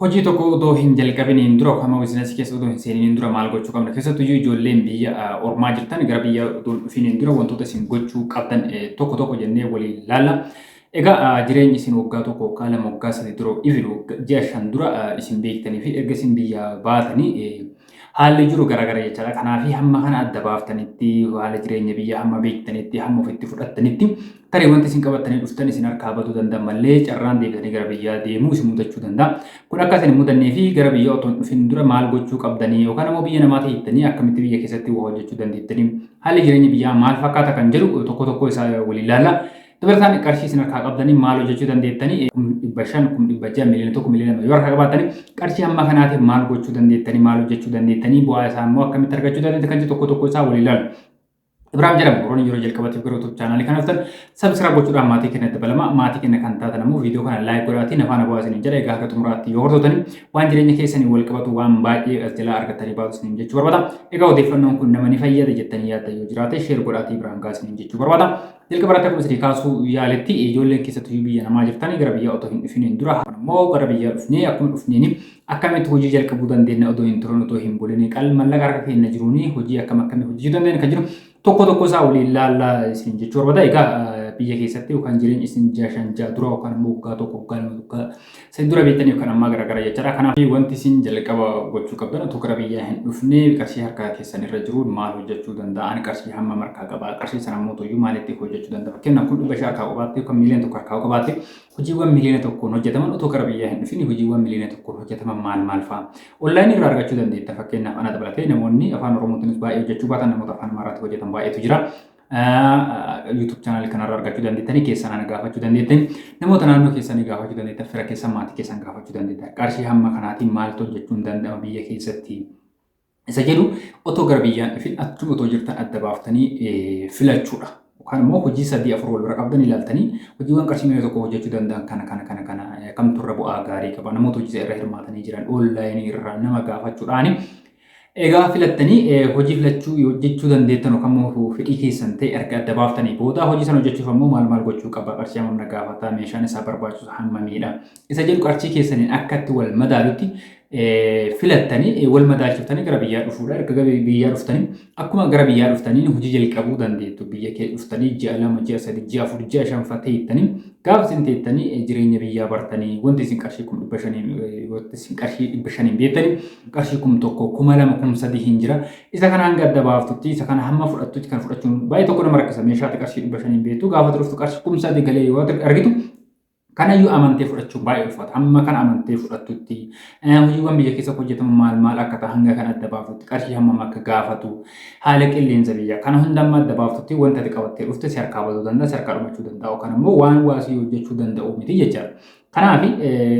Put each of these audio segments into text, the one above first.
Hojii tokko odoo hin jalqabiniin dura yookaan immoo biizinasii keessa odoo hin seeniin dura maal gochuu qabna? Keessattuu ijoolleen biyya ormaa jirtan gara biyya odoo hin dhufiiniin dura wantoota isin gochuu qabdan tokko tokko jennee waliin ilaalla. Egaa jireenyi isin waggaa tokko yookaan lama waggaa sadii dura ifilu ji'a shan dura isin beektanii fi erga isin biyya baatanii haalli jiru garaagara jechaadha. Kanaaf hamma kana adda baaftanitti haala jireenya biyya hamma beektanitti hamma ofitti fudhattanitti tarii wanti isin qabatanii dhuftan isin harkaa batuu danda'an malee carraan deebi'anii gara biyyaa deemuu isin mudachuu danda'a. Kun akka isin mudannee fi gara biyya otoo hin dhufin dura maal gochuu qabdanii yookaan immoo biyya namaa ta'ettanii akkamitti biyya keessatti waa hojjechuu dandeettanii haalli jireenya biyyaa maal fakkaata kan jedhu tokko tokko isaa waliin ilaalla. Dabalataan qarshii isin harkaa qabdanii maal hojjechuu dandeettanii 500,000 600,000 miliyoona 1 miliyoona yoo harkaa qabaatanii qarshii hamma kanaatiif maal gochuu dandeettanii maal hojjechuu dandeettanii bu'aa isaa immoo akkamitti argachuu dandeettan kan tokko tokko isaa waliin ilaalla. Ibrahim jedhama Oroon yeroo jalqabaatiif gara YouTube chaanaalii kana dhuftan subscribe gochuudhaan maatii keenya dabalama maatii keenya kan taatan immoo viidiyoo kana like godhaatiin afaan abaasanii jedha egaa akka xumuraatti yoo hordoftan waan jireenya keessanii wal qabatu waan baay'ee as jalaa argatanii baatusin jechuu barbaada. Egaa odeeffannoon kun nama ni fayyada jettanii yaadda yoo jiraate share godhaatii Ibrahim gaasiniin jechuu barbaada. Jalqaba irratti akkuma isin kaasuu yaaletti ijoolleen keessattuu biyya namaa jirtanii gara biyya otoo hin dhufiniin dura immoo gara biyya dhufnee akkuma dhufneeni akkamitti hojii jalqabuu dandeenya odoo hin turan otoo hin bulinii qal mallaqa harka keenya jiruuni hojii akkamii hojjechuu dandeenya kan jiru tokko tokko isaa waliin ilaallaa isin jechuu barbaada. Egaa biyya keessatti yookaan jireenya isin jaashan jaa dura yookaan immoo waggaa tokko waggaa lama waggaa isin dura beektanii yookaan ammaa garaagara jechaadha. Kanaaf wanti isin jalqaba gochuu qabdan otoo gara biyyaa hin dhufne qarshii harka keessan irra jiru maal hojjechuu danda'an qarshii hamma markaa qabaa qarshii sana immoo toyyuu maalitti hojjechuu danda'a. Fakkeenyaaf kun 500,000 harkaa qabaatee yookaan miliyoona tokko harkaa qabaatee hojiiwwan miliyoona tokkoon hojjetaman otoo gara biyyaa hin dhufin hojiiwwan miliyoona tokkoon hojjetaman maal fa'a. Onlaayinii irraa argachuu dandeetta. Fakkeenyaaf ana dabalatee namoonni afaan oromootiinis baay'ee hojjechuu baatan namoota afaan amaaraatti hojjetan baay'eetu jira. YouTube channel kanarraa argachuu dandeettanii keessan ana gaafachuu dandeettanii namoota naannoo keessanii gaafachuu dandeettan fira keessan maatii keessan gaafachuu dandeettan qarshii hamma kanaatiin maaltu hojjechuun danda'ama biyya keessatti isa jedhu otoo gara biyyaan dhufin achuma otoo jirtan adda baaftanii filachuudha. Yookaan immoo hojii sadii afur wal bira qabdan ilaaltanii hojiiwwan qarshii miliyoona tokko hojjechuu danda'an kana kamtu irra bu'aa gaarii qaba namoota hojii irra hirmaatanii jiran onlaayinii irraa nama gaafachuudhaani. Egaa filattanii hojii filachuu hojjechuu dandeettan yookaan immoo fedhii keessan ta'e erga adda baaftanii booda hojii sana hojjechuuf ammoo maal gochuu qaba qarshii hammam gaafata meeshaan isaa barbaachisu hammamiidha isa jedhu qarshii keessaniin akkatti wal madaalutti filattanii wal madaalchiftanii gara biyyaa dhufuudha. Erga biyyaa dhuftanii akkuma gara biyyaa dhuftanii hojii jalqabuu dandeettu biyya kee dhuftanii ji'a 2 ji'a 3 ji'a 4 ji'a 5 ta'ettanii gaafa isin ta'ettanii jireenya biyyaa bartanii wanti isin qarshii 500,000 wanti isin qarshii 500 beektanii qarshii 1,000 2,000 3,000 hin jira. Isa kana hanga adda baaftutti isa kana hamma fudhattutti kan fudhachuun baay'ee tokko nama rakkisa meeshaa qarshii 500 beektu gaafa dhuftu qarshii 1,000 galee yoo argitu kanayyuu amantee fudhachuun baay'ee ulfaata. Amma kana amantee fudhattutti hojiiwwan biyya keessa hojjetamu maal akka ta'an hanga kana adda baaftutti qarshii hammam akka gaafatu haala qilleensa biyya kana hunda amma adda baaftutti wanta ati qabattee dhufte si harkaa batuu danda'a si harkaa dhumachuu danda'a yookaan immoo waan waasii hojjechuu danda'u miti jechaadha. Kanaaf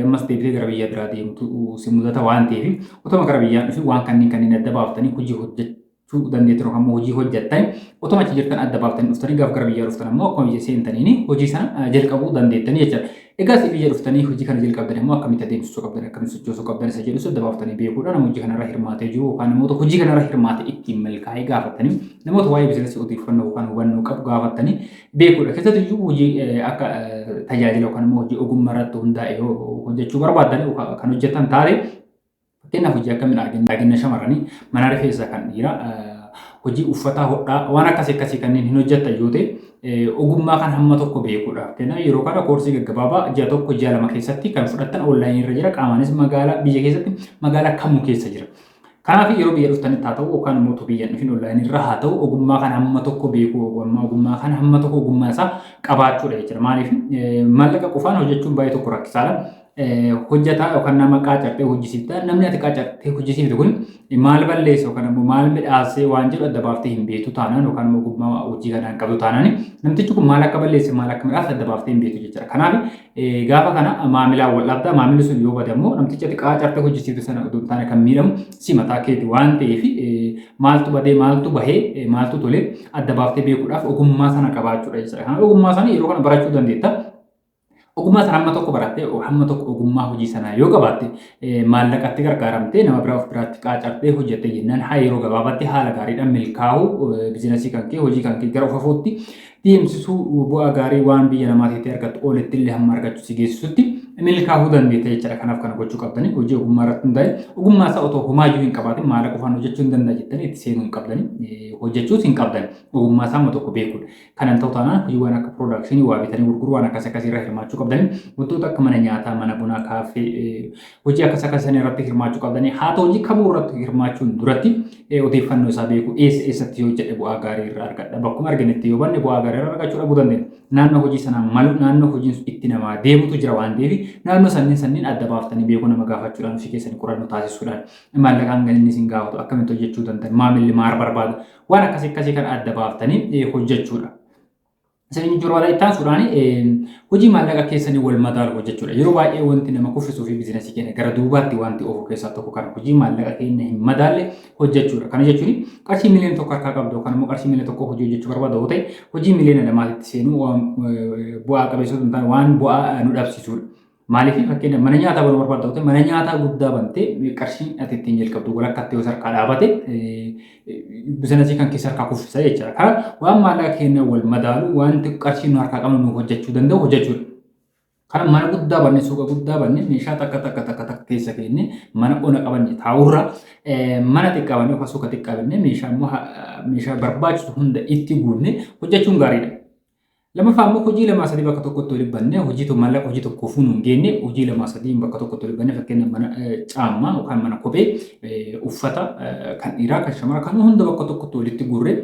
ammas deebitee gara biyya biraa deemtu si mudata waan ta'eef otoo gara biyyaan dhufi waan kanneen adda baaftanii hojii hojjechuu dandeettan yookaan immoo hojii hojjettan otoo achi jirtan adda baaftanii dhuftanii gaafa gara biyyaa dhuftan immoo akkuma biyya seentaniin hojii sana jalqabuu dandeettanii jechaadha. Egaa si biyya dhuftanii hojii kana jalqabdan immoo akkamitti adeemsisuu qabdan akkamitti sochoosuu qabdan isa jedhu adda baaftanii beekuudha. Nama hojii kanarra hirmaatee jiru yookaan namoota hojii kanarra hirmaatee ittiin milkaa'ee gaafatanii namoota waa'ee biizinasii odeeffannoo yookaan hubannoo qabu gaafatanii beekuudha. Keessattuu hojii akka tajaajila yookaan immoo hojii ogummaa irratti hundaa'e hojjechuu barbaadan kan hojjetan taate fakkeenyaaf hojii akka miidhagina shamarranii mana rifeensaa kan dhiiraa hojii uffataa hodhaa waan akkasii kanneen hin hojjettan yoo ta'e ogummaa kan hamma tokko beekuudhaaf kenna yeroo kana koorsii gaggabaabaa ji'a tokko ji'a lama keessatti kan fudhattan onlaayinii irra jira qaamaanis magaalaa biyya keessatti magaalaa kamuu keessa jira. Kanaaf yeroo biyya dhuftanitti haa ta'u yookaan immoo biyya dhufin onlaayinii irra haa ta'u ogummaa kan hamma tokko beekuu ogummaa kan hamma tokko ogummaa isaa qabaachuudha jechuudha. Maaliif maallaqa qofaan hojjechuun baay'ee tokko rakkisaadha. Hojjetaa yookaan nama qaacartee hojjisiifta namni ati qaacartee hojjisiifte kun maal balleessa yookaan immoo maal midhaasee waan jedhu adda baaftee hin beektu taanaan yookaan immoo ogummaa hojii kanaan qabdu taanaan namtichi kun maal akka balleesse maal akka midhaase adda baaftee hin beektu jechuudha. Kanaaf gaafa kana maamilaan wal dhabdaa maamilli sun yoo bade immoo namtichi ati qaacartee hojjisiifte sana oduu taane kan miidhamu si mataa keeti waan ta'eef maaltu badee maaltu bahee maaltu tolee adda baaftee beekuudhaaf ogummaa sana qabaachuudha jechuudha. Kanaaf ogummaa sana yeroo kana barachuu dandeetta. Ogummaa sana hamma tokko barattee hamma tokko ogummaa hojii sanaa yoo qabaatte maallaqatti gargaaramtee nama biraa of biraatti qaacartee hojjette jennaan haa yeroo gabaabaatti haala gaariidhaan milkaa'u biizinasii kan kee hojii kan kee gara of afootti deemsisuu bu'aa gaarii waan biyya namaatiitti argattu olitti illee hamma argachuu si geessisutti milkaa'uu dandeetta jechuudha. Kanaaf kana gochuu qabdanii hojii ogummaa irratti hundaa'e ogummaa isaa otoo homaayyuu hin qabaatin maallaqa qofaan hojjechuu hin danda'a jettanii itti seenuu hin qabdanii hojjechuus hin qabdan ogummaa isaa amma tokko beekuudha. Kanan ta'u taanaan hojiiwwan akka piroodakshinii waa bitanii gurguruu waan akkas akkasii irra hirmaachuu qabdanii wantoota akka mana nyaataa mana bunaa kaaffee hojii akkas akkasii irratti hirmaachuu qabdanii haa ta'u hojii kamuu irratti hirmaachuun duratti odeeffannoo isaa beekuu eessatti yoo jedhe bu'aa gaarii irraa argadha. Bakkuma arganetti yoo banne bu'aa gaarii irraa argachuu dhabuu dandeenya. Naannoo hojii sanaa malu naannoo hojiin itti namaa deemutu jira waan ta'eef naannoo sanniin adda baaftanii beekuu nama gaafachuudhaan ofii keessanii qorannoo taasisuudhaan maallaqaan galinni isin gaafatu akkamitti hojjechuu danda'an maamilli maal barbaada waan akkasii kan adda baaftanii hojjechuudha. Isin jiru wala ittaan suudhaan hojii maallaqa keessanii wal madaalu hojjechuudha. Yeroo baay'ee wanti nama kuffisuu fi biizinasii keenya gara duubaatti wanti ofu keessaa tokko kan hojii maallaqa keenya hin madaalle hojjechuudha. Kana jechuun qarshii miliyoona tokko harkaa qabdu yookaan immoo qarshii miliyoona tokko hojii hojjechuu barbaadu yoo ta'e hojii miliyoona lamaatti seenuu bu'aa qabeessota hin taane waan bu'aa nu dhabsiisudha. Maaliif fakkeenya mana nyaataa banuu barbaadda yoo ta'e mana nyaataa guddaa bantee qarshii ati ittiin jalqabdu walakkatti yoo sarkaa dhaabate biizinasii kan keessa harkaa kuffisa jechuudha. Kana waan maallaqa keenya wal madaalu wanti qarshii nu harkaa qabnu nu hojjechuu danda'u hojjechuudha. Kana mana guddaa banne suuqa guddaa banne meeshaa takka keessa keenne mana ona qabanne taa'urra mana xiqqaa banne yookaan suuqa xiqqaa banne meeshaa barbaachisu hunda itti guunne hojjechuun gaariidha. Lammaffaa immoo hojii lamaa sadii bakka tokkotti waliin banne hojii maallaqa hojii tokko fuunu hin geenye hojii lamaa sadii bakka tokkotti waliin banne fakkeenyaaf mana caammaa yookaan mana kophee uffata kan dhiiraa kan shamaraa kan hunda bakka tokkotti walitti guurree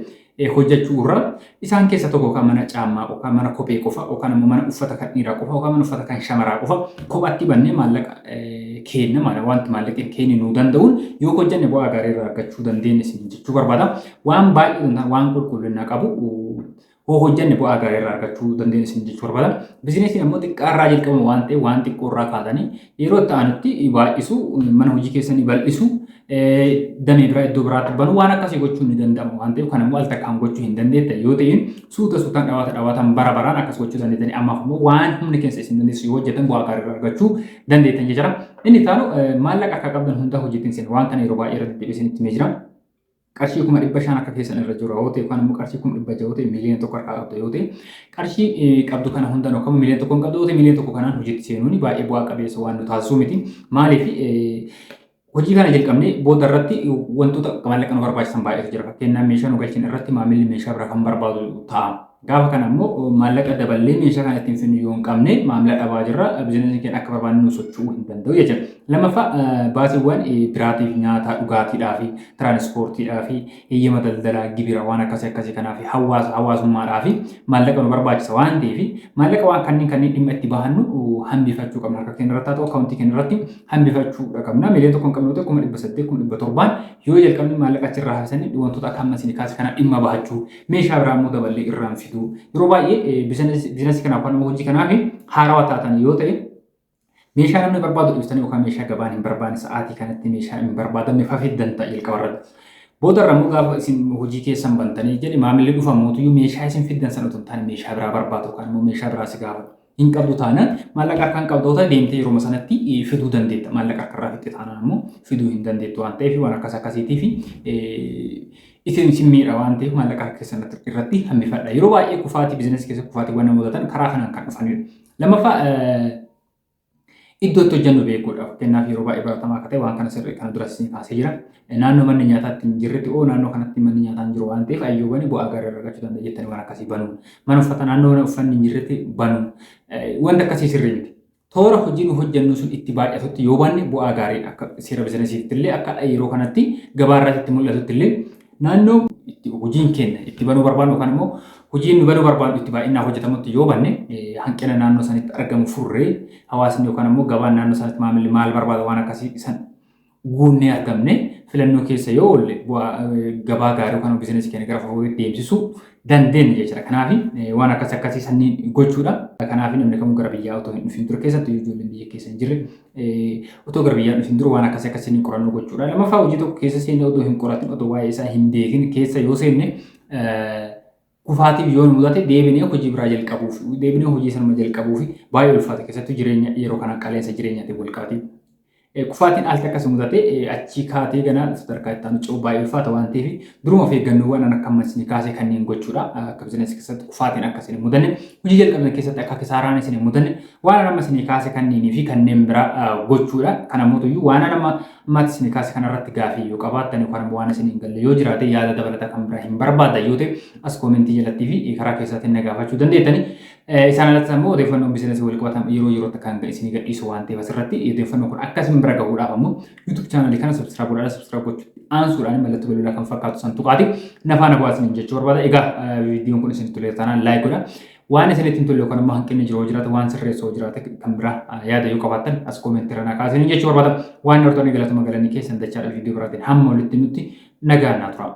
hojjechuu irra isaan keessa tokko yookaan mana caammaa yookaan mana kophee qofa yookaan immoo mana uffata kan dhiiraa qofa yookaan mana uffata kan shamaraa qofa kophatti bannee maallaqa keenya wanti maallaqni keenya nuu danda'uun yoo hojjenne bu'aa gaarii irraa argachuu dandeenya jechuu barbaada. Waan baay'ee waan qulqullina qabu hojjenne bu'aa gaarii irraa argachuu dandeenya jechuu barbaada. Biizinasiin ammoo xiqqaarraa jalqabamu waan ta'eef waan xiqqoorraa kaatanii yeroo itti aanutti baay'isu mana hojii keessanii bal'isu damee biraa iddoo biraatti banuu waan akkasii gochuun ni danda'ama waan ta'eef kan immoo al takkaan gochuu hin dandeettan yoo ta'in suutaan dhawaatan bara baraan akkas gochuu dandeettanii ammaaf immoo waan humni keessa isin dandeessu yoo hojjetan bu'aa gaarii irraa argachuu dandeettan jechuudha. Inni taanu maallaqa akka qabdan hunda hojjetin sin waan kana yeroo baay'ee irratti deebisanitti mee jira. Qarshii 500 akka keessan irra jiru yoo ta'e yookaan immoo qarshii 600 yoo ta'e miliyoona tokko harkaa qabdu yoo ta'e qarshii qabdu kana hundaan yookaan miliyoona tokko qabdu yoo ta'e miliyoona tokko kanaan hojiitti seenuun baay'ee bu'aa qabeessa waan nu taasisuu miti. Maaliif hojii kana jalqabnee booda irratti wantoota maallaqa nu barbaachisan baay'eetu jira. Fakkeenyaaf meeshaa nu galchin irratti maamilli meeshaa biraa kan barbaadu ta'a. Gaafa kana immoo maallaqa daballee meeshaa kana ittiin finnu yoo hin qabne maamila dhabaa jirra biizinasiin keenya akka barbaanne nu socho'uu hin danda'u jechuudha. Lammaffaa baasiiwwan biraatiif nyaata dhugaatiidhaa fi tiraanispoortiidhaa fi eeyyama daldalaa gibira waan akkasii kanaaf hawaasummaadhaa fi maallaqa nu barbaachisa waan ta'eef maallaqa waan kanneen dhimma itti bahannu hambifachuu qabna. Harka keenya irratti haa ta'u akkaawuntii keenya irratti hambifachuudha qabna. Miliyoona tokko hin qabne yoo ta'e 800,700 yoo jalqabne maallaqa achirraa hafisanii wantoota akka amma isin kaase kana dhimma bahachuu meeshaa biraa immoo daballee irraan fidu. Yeroo baay'ee biizinasii kanaaf kan hojii kanaaf haarawaa taatan yoo ta'e meeshaa namni barbaadu dhiistanii yookaan meeshaa gabaan hin barbaanne sa'aatii kanatti meeshaa hin barbaadamne fafiddan ta'a jalqaba irratti. Booda irraa immoo gaafa isin hojii keessan bantanii jedhe maamilli dhufa mootuyyuu meeshaa isin fiddan sana otoo hin taane meeshaa biraa barbaadu yookaan immoo meeshaa biraa si gaafatu. Hin qabdu taanaan maallaqa akka hin qabdu ta'e deemtee yeroo sanatti fiduu dandeetta. Maallaqa akka irraa fixxe taanaan immoo fiduu hin dandeettu waan ta'eef waan akkasiitii fi isin miidha waan ta'eef maallaqa keessan irratti hambifadha. Yeroo baay'ee kufaatii biizinasii keessa kufaatiiwwan namoota karaa kanaan kan dhufanidha. Lammaffaa iddoo itti hojjennu beekuudha. Fakkeenyaaf yeroo baay'ee baratamaa akka ta'e waan kana sirrii kana duras kaasee jira. Naannoo manni nyaataatti hin jirretti naannoo kanatti manni nyaataa hin jiru waan ta'eef hayyoowwan bu'aa gaarii argachuu danda'a jettanii waan akkasii banuun. Mana uffata naannoo uffanni hin jirretti banuun. Wanta akkasii sirrii miti. Toora hojii nu hojjennu sun itti baay'atutti yoo banne bu'aa gaarii akka seera biizinasiitti illee akka yeroo kanatti gabaarratti itti mul'atutti illee naannoo hojiin keenya itti banuu barbaadu yookaan immoo hojiin nu banuu barbaadu itti baay'inaan hojjetamutti yoo banne hanqina naannoo sanitti argamu furree hawaasni yookaan immoo gabaan naannoo sanitti maamilli maal barbaada waan akkasii san guunnee argamne filannoo keessa yoo oolle gabaa gaarii yookaan biizinasii keenya gara fuulduraatti deemsisuu dandeenya jechuudha. Kanaaf waan akkasii sanniin gochuudha. Kanaaf namni kamuu gara biyyaa otoo hin dhufin dura keessatti ijoolleen biyya keessa hin jirre otoo gara biyyaa dhufin dura waan akkasii qorannoo gochuudha. Lammaffaa hojii tokko keessa seenne otoo hin qoratin otoo waa'ee isaa hin beekin keessa yoo seenne kufaatiif yoo mudate deebinee hojii biraa jalqabuuf deebinee hojii sanuma jalqabuuf baay'ee ulfaata keessattuu jireenya yeroo kana qaala'insa jireenyaatiin wal qabatee kufaatiin al takka mudate achi kaatee ganaa sadarkaa itti aanu ce'uu baay'ee ulfaata waan ta'eef duruma of eeggannoowwan akka ammas ni kaasee kanneen gochuudha. Akka bizinesi keessatti kufaatiin akka isin mudanne hojii jalqabne keessatti akka kisaaraan isin mudanne waan ammas ni kaasee kanneenii fi kanneen biraa gochuudha. Kana mootuyyuu waan ammas isin kaasee kanarratti gaafii yoo qabaattan yookaan waan isin hin galle yoo jiraate yaada dabalataa kan biraa hin barbaadda yoo ta'e as koomentii jalatti fi karaa keessaatiin na gaafachuu dandeettani. Isaan alatti immoo odeeffannoon bizinesi wal qabatan yeroo yerootti kan isin gadhiisu waan ta'eef asirratti odeeffannoo kun akkasiin bira gahuudhaaf ammoo YouTube chaanalii kana subscribe gochuun aansuudhaan mallattoo bilbilaa kan fakkaatu san tuqaati nafaana bu'aasin jechuu barbaada. Egaa viidiyoon kun isin tolee taanaan laayik godha. Waan isinitti hin tolle yookaan immoo hanqinni jiru jiraate waan sirreessoo jiraate kan biraa yaada yoo qabaattan as koomentii irraa kaasin jechuu barbaada. Waan hortonni galatuma galanii keessan dachaadha viidiyoo biraatiin hamma walitti nutti nagaan naa tura.